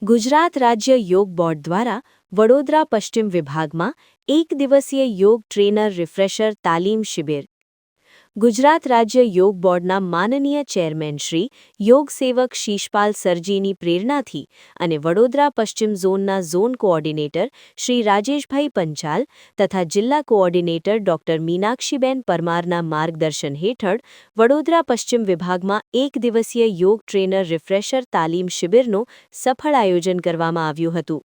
ગુજરાત રાજ્ય યોગ બોર્ડ દ્વારા વડોદરા પશ્ચિમ વિભાગમાં એક દિવસીય યોગ ટ્રેનર રિફ્રેશર તાલીમ શિબિર. ગુજરાત રાજ્ય યોગ બોર્ડના માનનીય ચેરમેન શ્રી યોગ સેવક શીશપાલ સરજીની પ્રેરણાથી અને વડોદરા પશ્ચિમ ઝોનના ઝોન કોઓર્ડિનેટર શ્રી રાજેશભાઈ પંચાલ તથા જિલ્લા કોઓર્ડિનેટર ડોક્ટર મીનાક્ષીબેન પરમારના માર્ગદર્શન હેઠળ વડોદરા પશ્ચિમ વિભાગમાં એક દિવસીય યોગ ટ્રેનર રિફ્રેશર તાલીમ શિબિરનું સફળ આયોજન કરવામાં આવ્યું હતું.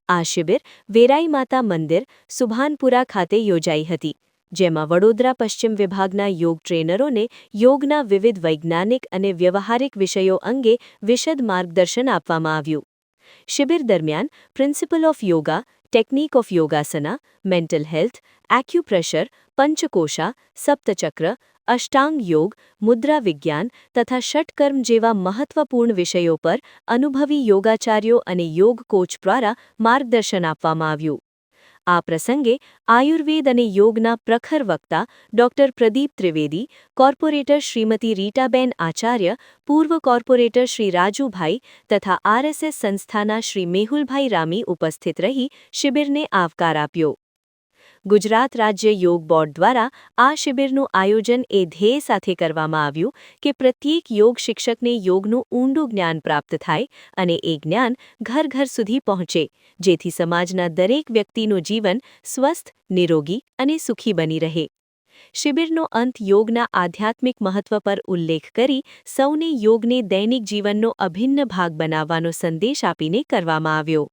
આ શિબિર વેરાઈ માતા મંદિર, સુભાનપુરા ખાતે યોજાઈ હતી, જેમાં વડોદરા પશ્ચિમ વિભાગના યોગ ટ્રેનરોને યોગના વિવિધ વૈજ્ઞાનિક અને વ્યવહારિક વિષયો અંગે વિશદ માર્ગદર્શન આપવામાં આવ્યું. શિબિર દરમિયાન principle of yoga, technique of yogasana, mental health, acupressure, પંચકોશા, સપ્તચક્ર, અષ્ટાંગ યોગ, મુદ્રા વિજ્ઞાન તથા ષટકર્મ જેવા મહત્વપૂર્ણ વિષયો પર અનુભવી યોગાચાર્યો અને યોગ કોચ દ્વારા માર્ગદર્શન આપવામાં આવ્યું. આ પ્રસંગે આયુર્વેદ અને યોગના પ્રખર વક્તા ડોક્ટર પ્રદીપ ત્રિવેદી, કોર્પોરેટર શ્રીમતી રીટાબેન આચાર્ય, પૂર્વ કોર્પોરેટર શ્રી રાજુભાઈ તથા આરએસએસ સંસ્થાના શ્રી મેહુલભાઈ રામી ઉપસ્થિત રહી શિબિરને આવકાર આપ્યો. ગુજરાત રાજ્ય યોગ બોર્ડ દ્વારા આ શિબિરનું આયોજન એ ધ્યેય સાથે કરવામાં આવ્યું કે પ્રત્યેક યોગ શિક્ષકને યોગનું ઊંડું જ્ઞાન પ્રાપ્ત થાય અને એ જ્ઞાન ઘર ઘર સુધી પહોંચે, જેથી સમાજના દરેક વ્યક્તિનું જીવન સ્વસ્થ, નિરોગી અને સુખી બની રહે. શિબિરનો અંત યોગના આધ્યાત્મિક મહત્વ પર ઉલ્લેખ કરી સૌને યોગને દૈનિક જીવનનો અભિન્ન ભાગ બનાવવાનો સંદેશ આપીને કરવામાં આવ્યો.